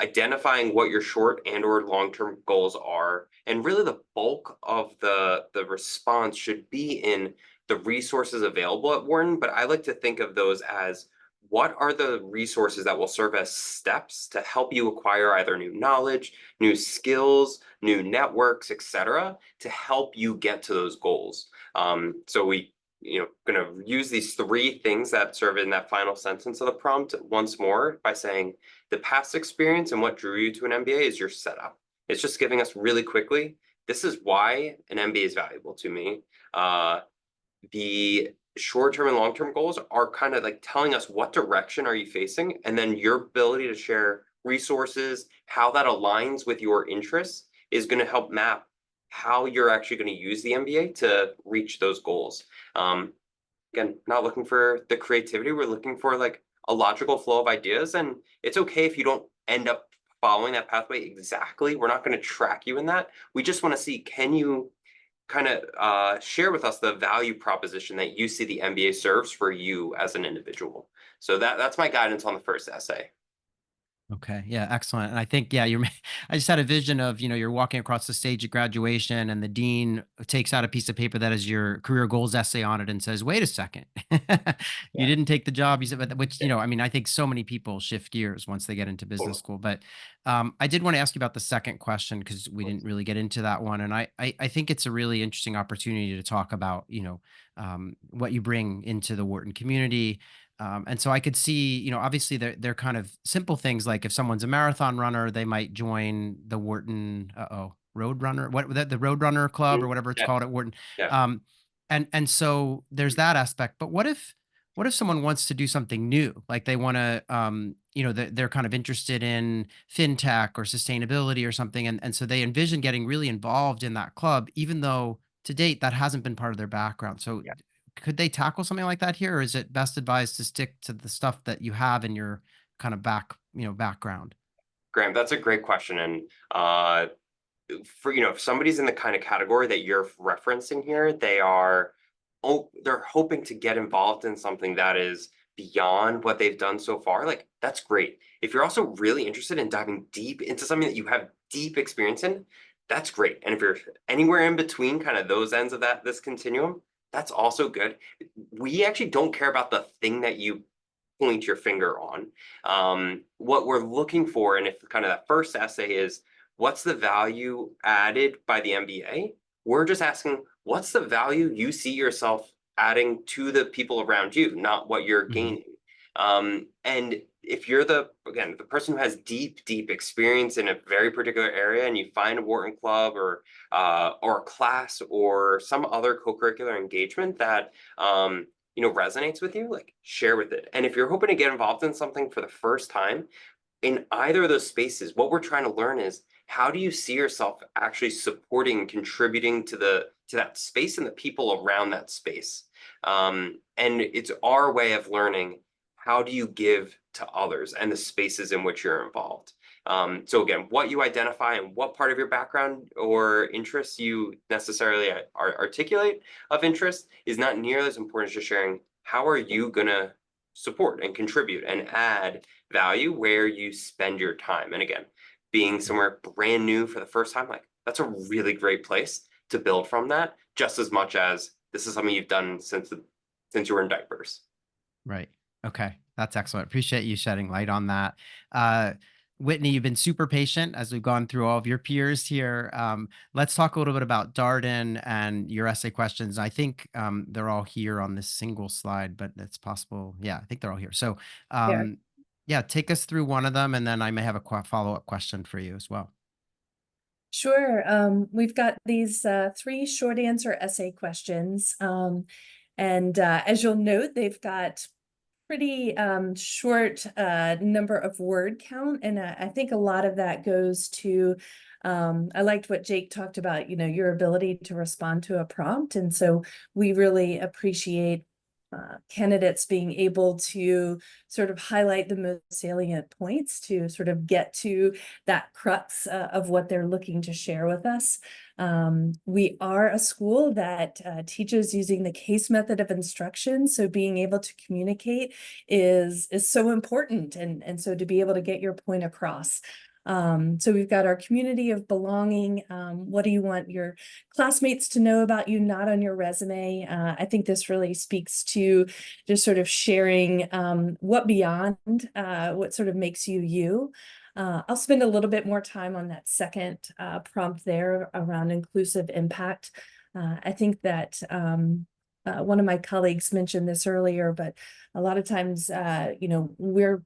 identifying what your short and or long-term goals are. And really the bulk of the response should be in the resources available at Wharton, but I like to think of those as, what are the resources that will serve as steps to help you acquire either new knowledge, new skills, new networks, etc., to help you get to those goals. So we, going to use these three things that serve in that final sentence of the prompt once more by saying the past experience and what drew you to an MBA is your setup. It's just giving us really quickly, this is why an MBA is valuable to me. The short-term and long-term goals are kind of like telling us what direction are you facing, and then your ability to share resources, how that aligns with your interests is going to help map how you're actually going to use the MBA to reach those goals. again, not looking for the creativity. We're looking for like a logical flow of ideas. And it's okay if you don't end up following that pathway exactly. We're not going to track you in that. We just want to see, can you kind of share with us the value proposition that you see the MBA serves for you as an individual. So that's my guidance on the first essay. Okay. Yeah. Excellent. And I think, yeah, I just had a vision of, you're walking across the stage at graduation and the dean takes out a piece of paper that has your career goals essay on it and says, wait a second, you Yeah. didn't take the job. You said, which, I mean, I think so many people shift gears once they get into business school, but I did want to ask you about the second question because we didn't really get into that one. And I think it's a really interesting opportunity to talk about, what you bring into the Wharton community. And so I could see, obviously they're kind of simple things like if someone's a marathon runner, they might join the Wharton, Road Runner, the Road Runner Club or whatever it's Yeah. called at Wharton. Yeah. And so there's that aspect. But what if someone wants to do something new? Like they want to, they're kind of interested in fintech or sustainability or something. And so they envision getting really involved in that club, even though to date that hasn't been part of their background. So Yeah. could they tackle something like that here, or is it best advised to stick to the stuff that you have in your kind of background? Graham, that's a great question. And for, if somebody's in the kind of category that you're referencing here, they're hoping to get involved in something that is beyond what they've done so far. Like, that's great. If you're also really interested in diving deep into something that you have deep experience in, that's great. And if you're anywhere in between kind of those ends of this continuum, that's also good. We actually don't care about the thing that you point your finger on. What we're looking for, and if kind of that first essay is, what's the value added by the MBA? We're just asking, what's the value you see yourself adding to the people around you, not what you're gaining. And if you're the person who has deep experience in a very particular area, and you find a Wharton Club or a class or some other co-curricular engagement that resonates with you, like, share with it. And if you're hoping to get involved in something for the first time in either of those spaces, what we're trying to learn is, how do you see yourself actually supporting and contributing to that space and the people around that space? And it's our way of learning, how do you give to others and the spaces in which you're involved? So again, what you identify and what part of your background or interests you necessarily articulate of interest is not nearly as important as just sharing, how are you going to support and contribute and add value where you spend your time. And again, being somewhere brand new for the first time, like, that's a really great place to build from that, just as much as this is something you've done since you were in diapers. Right. Okay. That's excellent. Appreciate you shedding light on that. Whitney, you've been super patient as we've gone through all of your peers here. Let's talk a little bit about Darden and your essay questions. I think they're all here on this single slide, but it's possible. Yeah, I think they're all here. So yeah, take us through one of them, and then I may have a follow-up question for you as well. Sure. We've got these 3 short answer essay questions. And as you'll note, they've got pretty short number of word count. And I think a lot of that goes to, I liked what Jake talked about, your ability to respond to a prompt. And so we really appreciate candidates being able to sort of highlight the most salient points to sort of get to that crux of what they're looking to share with us. We are a school that teaches using the case method of instruction. So being able to communicate is so important. And so to be able to get your point across. So we've got our community of belonging. What do you want your classmates to know about you, not on your resume? I think this really speaks to just sort of sharing what beyond what sort of makes you you. I'll spend a little bit more time on that second prompt there around inclusive impact. I think that one of my colleagues mentioned this earlier, but a lot of times, we're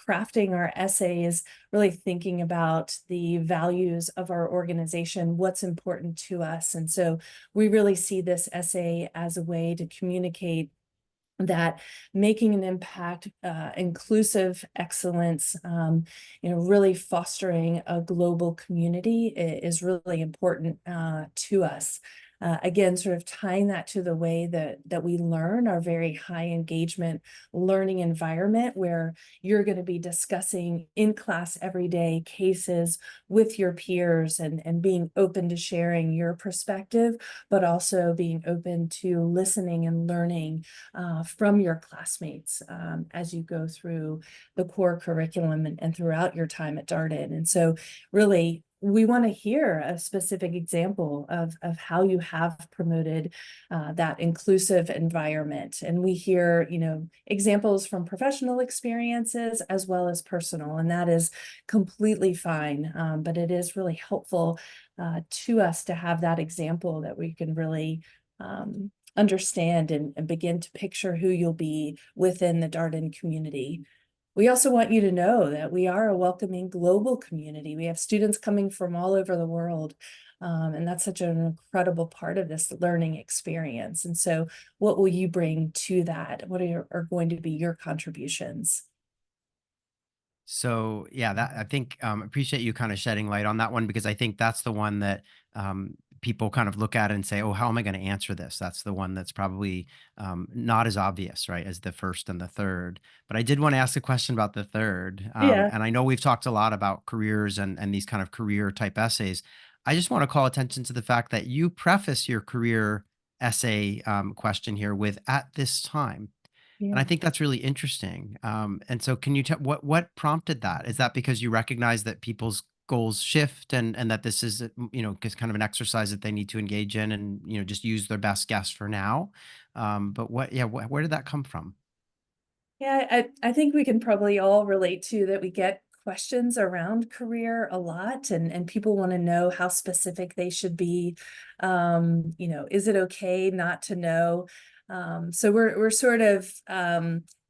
crafting our essays, really thinking about the values of our organization, what's important to us. And so we really see this essay as a way to communicate that making an impact, inclusive excellence, really fostering a global community is really important to us. again, sort of tying that to the way that we learn, our very high engagement learning environment where you're going to be discussing in class every day cases with your peers and being open to sharing your perspective, but also being open to listening and learning from your classmates as you go through the core curriculum and throughout your time at Darden. And so really, we want to hear a specific example of how you have promoted that inclusive environment. And we hear, examples from professional experiences as well as personal, and that is completely fine. But it is really helpful to us to have that example that we can really understand and begin to picture who you'll be within the Darden community. We also want you to know that we are a welcoming global community. We have students coming from all over the world, and that's such an incredible part of this learning experience. And so what will you bring to that? What are going to be your contributions? So yeah, that I think appreciate you kind of shedding light on that one, because I think that's the one that people kind of look at and say, "Oh, how am I going to answer this?" That's the one that's probably not as obvious, right, as the first and the third. But I did want to ask a question about the third, Yeah. and I know we've talked a lot about careers and these kind of career type essays. I just want to call attention to the fact that you preface your career essay question here with "at this time." And Yeah. I think that's really interesting. And so can you tell what prompted that? Is that because you recognize that people's goals shift and that this is, just kind of an exercise that they need to engage in and, just use their best guess for now? But where did that come from? Yeah, I think we can probably all relate to that. We get questions around career a lot, and people want to know how specific they should be. Is it okay not to know? So we're sort of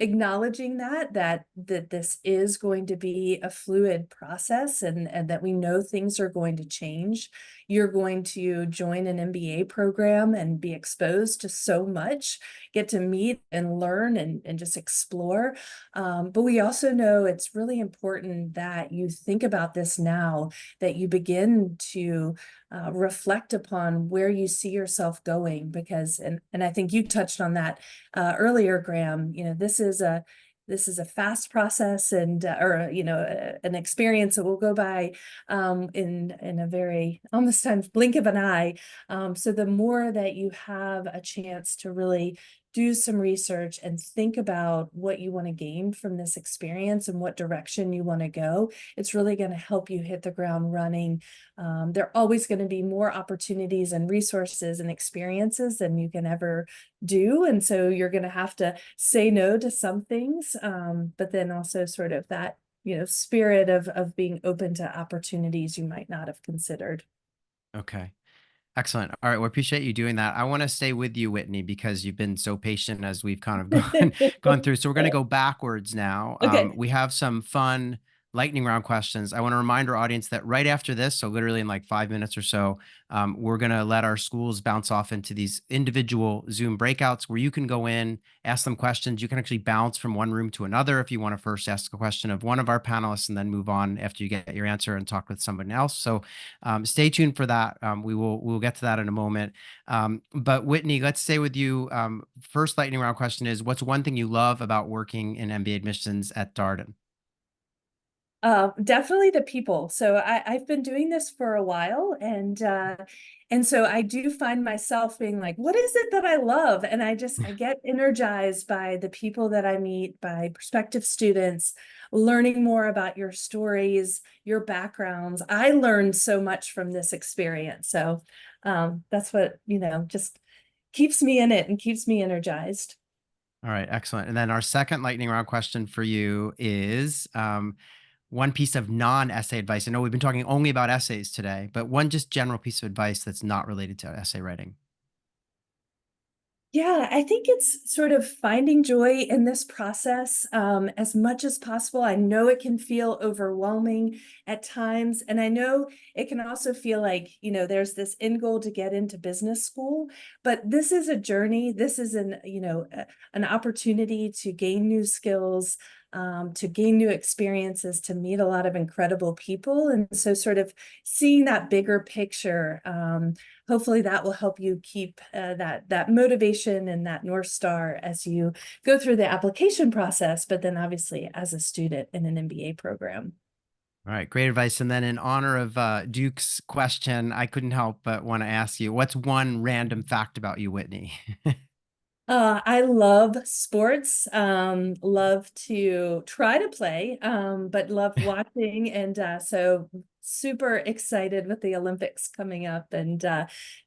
acknowledging that this is going to be a fluid process, and that we know things are going to change. You're going to join an MBA program and be exposed to so much, get to meet and learn and just explore. But we also know it's really important that you think about this now, that you begin to reflect upon where you see yourself going, because, and I think you touched on that earlier, Graham, this is a fast process and an experience that will go by in a very almost times blink of an eye. So the more that you have a chance to really do some research and think about what you want to gain from this experience and what direction you want to go, it's really going to help you hit the ground running. There are always going to be more opportunities and resources and experiences than you can ever do. And so you're going to have to say no to some things, but then also sort of that, spirit of being open to opportunities you might not have considered. Okay. Excellent. All right. Well, appreciate you doing that. I want to stay with you, Whitney, because you've been so patient as we've kind of gone through. So we're going to go backwards now. Okay. We have some fun lightning round questions. I want to remind our audience that right after this, so literally in like 5 minutes or so, we're going to let our schools bounce off into these individual Zoom breakouts where you can go in, ask them questions. You can actually bounce from one room to another if you want to first ask a question of one of our panelists and then move on after you get your answer and talk with someone else. So stay tuned for that. We'll get to that in a moment. But Whitney, let's stay with you. First lightning round question is, what's one thing you love about working in MBA admissions at Darden? Definitely the people. So I've been doing this for a while, and so I do find myself being like, what is it that I love? And I get energized by the people that I meet, by prospective students, learning more about your stories, your backgrounds. I learned so much from this experience. So that's what, just keeps me in it and keeps me energized. All right, excellent. And then our second lightning round question for you is one piece of non-essay advice. I know we've been talking only about essays today, but one just general piece of advice that's not related to essay writing. Yeah, I think it's sort of finding joy in this process as much as possible. I know it can feel overwhelming at times, and I know it can also feel like, there's this end goal to get into business school, but this is a journey. This is an opportunity to gain new skills, to gain new experiences, to meet a lot of incredible people. And so sort of seeing that bigger picture, hopefully that will help you keep that motivation and that North Star as you go through the application process, but then obviously as a student in an MBA program. All right, great advice. And then in honor of Duke's question, I couldn't help but want to ask you, what's one random fact about you, Whitney? I love sports, love to try to play, but love watching. And so super excited with the Olympics coming up, and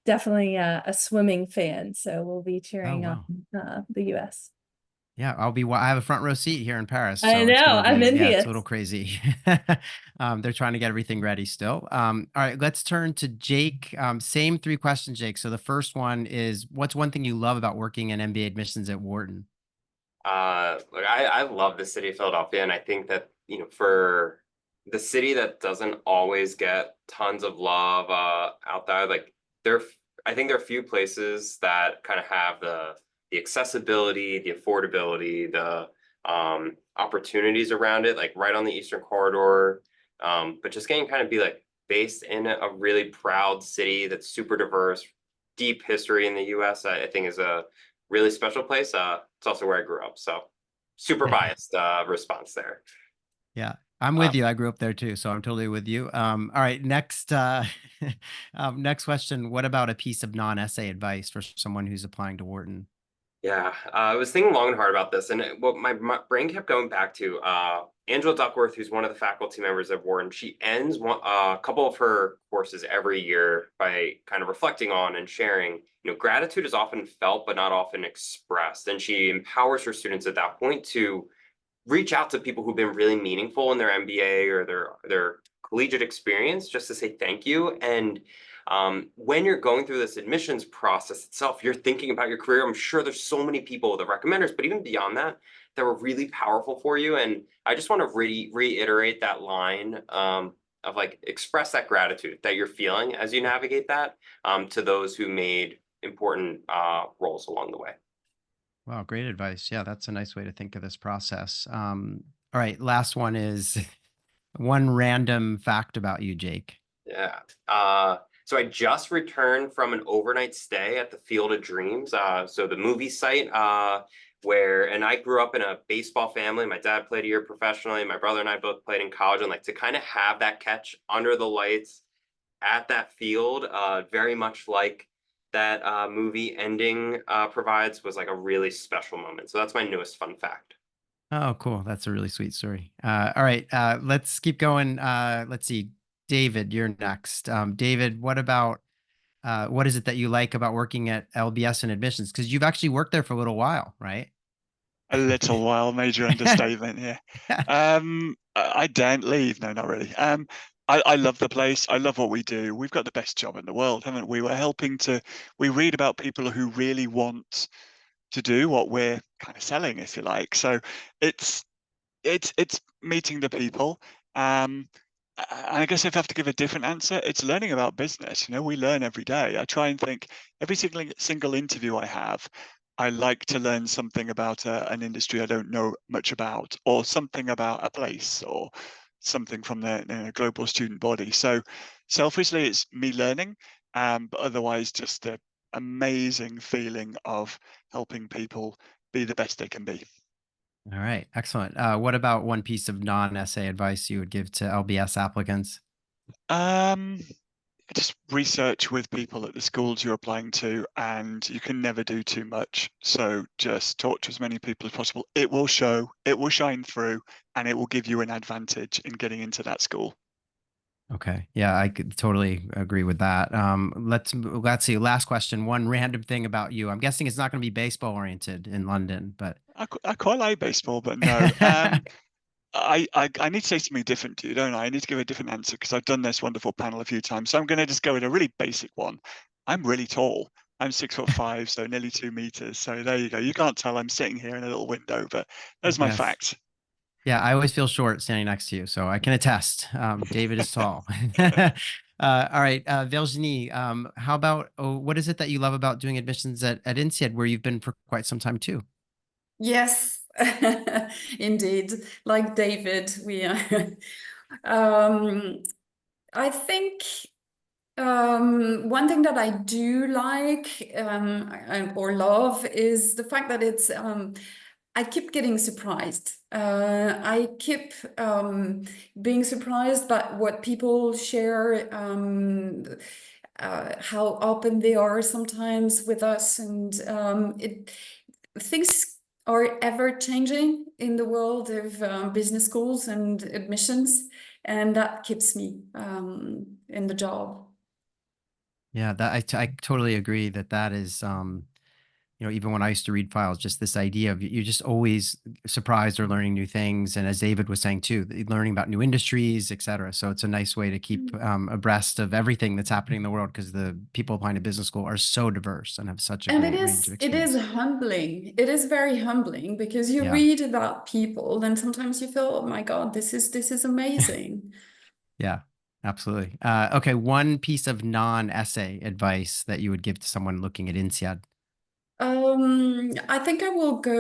definitely a swimming fan. So we'll be Oh, cheering on wow. The US. Yeah, I have a front row seat here in Paris, I so it's know, gonna I'm be, yeah, it's a envious. little crazy. They're trying to get everything ready still. All right, let's turn to Jake. Same three questions, Jake. So the first one is, what's one thing you love about working in MBA admissions at Wharton? Look, I love the city of Philadelphia, and I think that, you know, for the city that doesn't always get tons of love out there, like I think there are few places that kind of have the accessibility, the affordability, the opportunities around it, like right on the Eastern Corridor. But just getting kind of be like based in a really proud city that's super diverse, deep history in the US, I think is a really special place. It's also where I grew up, so super biased response there. Yeah, I'm with you. I grew up there too, so I'm totally with you. All right, next, next question. What about a piece of non-essay advice for someone who's applying to Wharton? Yeah, I was thinking long and hard about this, and what my brain kept going back to Angela Duckworth, who's one of the faculty members of Wharton. She ends a couple of her courses every year by kind of reflecting on and sharing. You know, gratitude is often felt but not often expressed, and she empowers her students at that point to reach out to people who've been really meaningful in their MBA or their collegiate experience, just to say thank you. And when you're going through this admissions process itself, you're thinking about your career. I'm sure there's so many people, the recommenders, but even beyond that, that were really powerful for you. And I just want to reiterate that line of like, express that gratitude that you're feeling as you navigate that to those who made important roles along the way. Wow, great advice. Yeah, that's a nice way to think of this process. All right, last one is one random fact about you, Jake. Yeah. So I just returned from an overnight stay at the Field of Dreams. So the movie site and I grew up in a baseball family. My dad played a year professionally. My brother and I both played in college, and like to kind of have that catch under the lights at that field, very much like that movie ending provides, was like a really special moment. So that's my newest fun fact. Oh, cool. That's a really sweet story. All right, let's keep going. Let's see. David, you're next. David, what is it that you like about working at LBS and admissions? Because you've actually worked there for a little while, right? A little while, major understatement here. I daren't leave. No, not really. I love the place. I love what we do. We've got the best job in the world, haven't we? We read about people who really want to do what we're kind of selling, if you like. So it's meeting the people. And I guess if I have to give a different answer, it's learning about business. You know, we learn every day. I try and think every single interview I have, I like to learn something about an industry I don't know much about, or something about a place, or something from the global student body. So selfishly, it's me learning, but otherwise just the amazing feeling of helping people be the best they can be. All right, excellent. What about one piece of non-essay advice you would give to LBS applicants? Um, just research with people at the schools you're applying to, and you can never do too much. So just talk to as many people as possible. It will show, it will shine through, and it will give you an advantage in getting into that school. Okay. Yeah, I could totally agree with that. Let's see. Last question. One random thing about you. I'm guessing it's not going to be baseball oriented in London, but I quite like baseball, but no. I need to say something different to you, don't I? I need to give a different answer because I've done this wonderful panel a few times. So I'm going to just go with a really basic one. I'm really tall. I'm 6'5", so nearly 2 meters. So there you go. You can't tell I'm sitting here in a little window, but there's my yes. fact. Yeah, I always feel short standing next to you, so I can attest. David is tall. All right, Virginie, how about what is it that you love about doing admissions at INSEAD, where you've been for quite some time too? Yes, Indeed, like David, we are. I think one thing that I do like or love is the fact that it's I keep getting surprised. I keep being surprised by what people share, how open they are sometimes with us, and things are ever changing in the world of business schools and admissions, and that keeps me in the job. Yeah, I totally agree that that is, even when I used to read files, just this idea of you're just always surprised or learning new things. And as David was saying too, learning about new industries, et cetera. So it's a nice way to keep abreast of everything that's happening in the world, because the people applying to business school are so diverse and have such a And great range of it is experience. humbling. It is very humbling because you Yeah. read about people and sometimes you feel, oh my God, this is amazing. Yeah, absolutely. Okay. One piece of non-essay advice that you would give to someone looking at INSEAD. I think I will go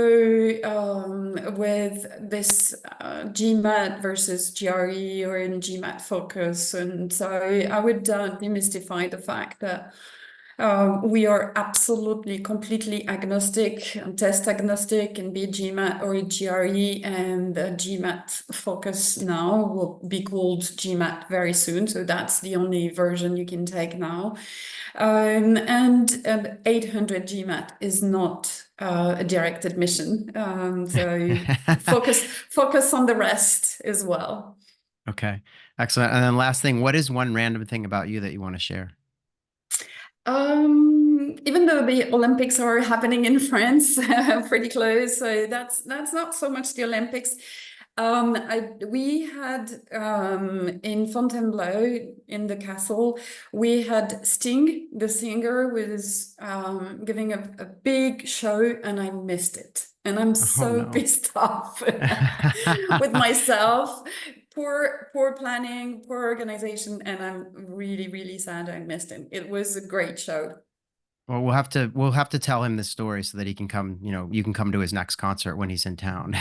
with this GMAT versus GRE, or in GMAT focus. And so I would demystify the fact that we are absolutely completely agnostic and test agnostic, and be GMAT or GRE, and the GMAT focus now will be called GMAT very soon. So that's the only version you can take now. And 800 GMAT is not a direct admission. So focus on the rest as well. Okay, excellent. And then last thing, what is one random thing about you that you want to share? Even though the Olympics are happening in France, pretty close, so that's not so much the Olympics. We had in Fontainebleau, in the castle, we had Sting, the singer, was giving a big show, and I missed it. And I'm Oh so no. pissed off with myself. Poor planning, poor organization, and I'm really, really sad I missed it. It was a great show. Well, we'll have to tell him this story so that he can come, you can come to his next concert when he's in town.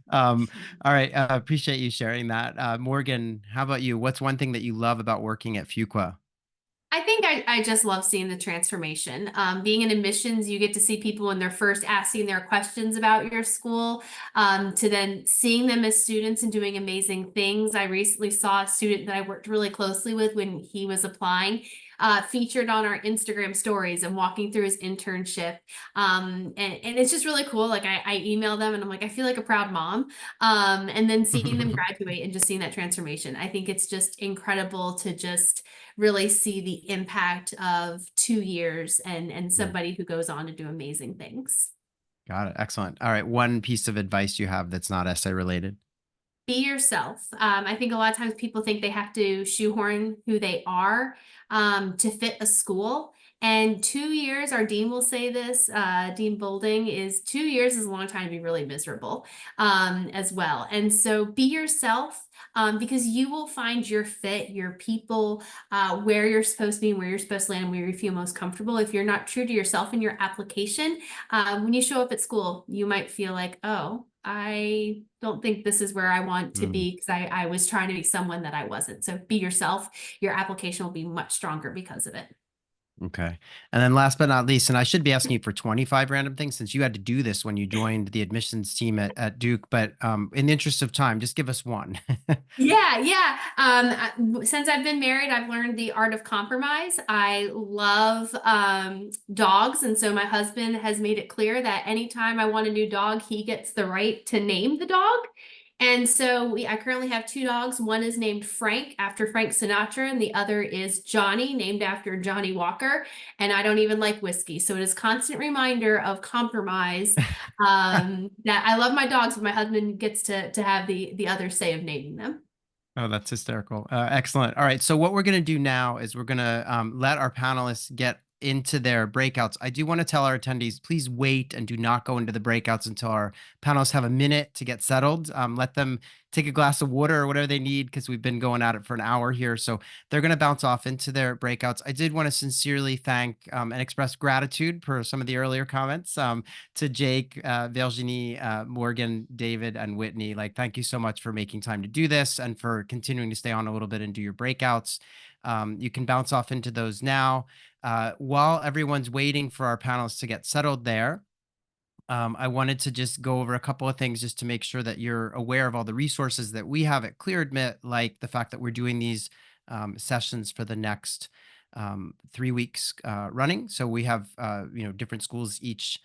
Um, all right. Appreciate you sharing that. Morgan, how about you? What's one thing that you love about working at Fuqua? I think I just love seeing the transformation. Being in admissions, you get to see people when they're first asking their questions about your school, to then seeing them as students and doing amazing things. I recently saw a student that I worked really closely with when he was applying, featured on our Instagram stories and walking through his internship. And it's just really cool. Like I email them and I'm like, I feel like a proud mom. And then seeing them graduate and just seeing that transformation. I think it's just incredible to just really see the impact of 2 years and somebody who goes on to do amazing things. Got it. Excellent. All right. One piece of advice you have that's not essay related. Be yourself. I think a lot of times people think they have to shoehorn who they are to fit a school. And 2 years, our dean will say this, Dean Bolding, is 2 years is a long time to be really miserable as well. And so be yourself, because you will find your fit, your people, where you're supposed to be and where you're supposed to land and where you feel most comfortable. If you're not true to yourself in your application, when you show up at school, you might feel like, oh, I don't think this is where I want to be, because I was trying to be someone that I wasn't. So be yourself. Your application will be much stronger because of it. Okay. And then last but not least, and I should be asking you for 25 random things since you had to do this when you joined the admissions team at Duke, but in the interest of time, just give us one. Yeah. Since I've been married, I've learned the art of compromise. I love dogs. And so my husband has made it clear that anytime I want a new dog, he gets the right to name the dog. And so I currently have 2 dogs. One is named Frank after Frank Sinatra, and the other is Johnny, named after Johnny Walker. And I don't even like whiskey. So it is a constant reminder of compromise, that I love my dogs, but my husband gets to have the other say of naming them. Oh, that's hysterical. Excellent. All right. So what we're going to do now is we're going to let our panelists get into their breakouts. I do want to tell our attendees, please wait and do not go into the breakouts until our panelists have a minute to get settled. Let them take a glass of water or whatever they need, because we've been going at it for an hour here. So they're going to bounce off into their breakouts. I did want to sincerely thank and express gratitude for some of the earlier comments to Jake, Virginie, Morgan, David, and Whitney. Like, thank you so much for making time to do this and for continuing to stay on a little bit and do your breakouts. You can bounce off into those now. While everyone's waiting for our panelists to get settled there, I wanted to just go over a couple of things just to make sure that you're aware of all the resources that we have at ClearAdmit, like the fact that we're doing these sessions for the next 3 weeks running. So we have different schools each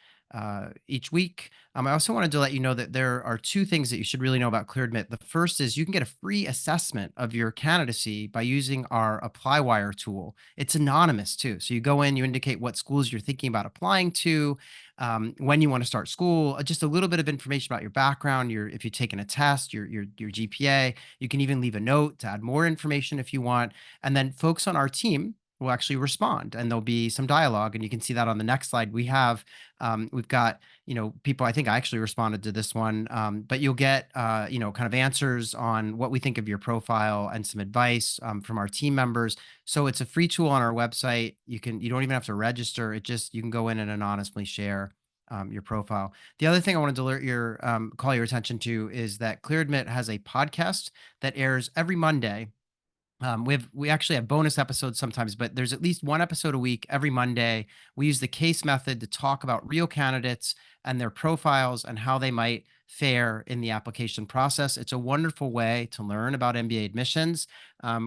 week. I also wanted to let you know that there are 2 things that you should really know about ClearAdmit. The first is you can get a free assessment of your candidacy by using our ApplyWire tool. It's anonymous too. So you go in, you indicate what schools you're thinking about applying to, when you want to start school, just a little bit of information about your background, if you've taken a test, your GPA. You can even leave a note to add more information if you want. And then folks on our team will actually respond, and there'll be some dialogue, and you can see that on the next slide. We've got people. I think I actually responded to this one, but you'll get kind of answers on what we think of your profile and some advice from our team members. So it's a free tool on our website. You don't even have to register. You can go in and anonymously share your profile. The other thing I wanted to call your attention to is that ClearAdmit has a podcast that airs every Monday. We actually have bonus episodes sometimes, but there's at least one episode a week every Monday. We use the case method to talk about real candidates and their profiles and how they might fare in the application process. It's a wonderful way to learn about MBA admissions.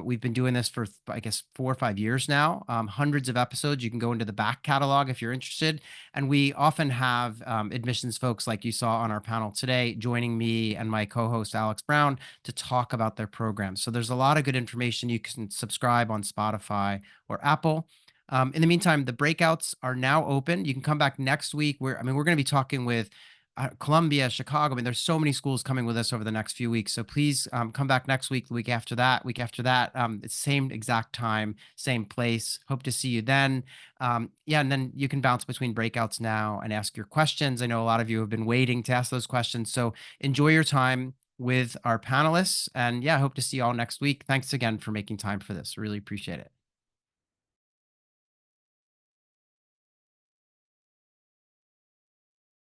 We've been doing this for, I guess, 4 or 5 years now, hundreds of episodes. You can go into the back catalog if you're interested. And we often have admissions folks like you saw on our panel today joining me and my co-host Alex Brown to talk about their programs. So there's a lot of good information. You can subscribe on Spotify or Apple. In the meantime, the breakouts are now open. You can come back next week. We're going to be talking with Columbia, Chicago. There's so many schools coming with us over the next few weeks. So please come back next week, the week after that, it's same exact time, same place. Hope to see you then. And then you can bounce between breakouts now and ask your questions. I know a lot of you have been waiting to ask those questions. So enjoy your time with our panelists. And I hope to see you all next week. Thanks again for making time for this. Really appreciate it.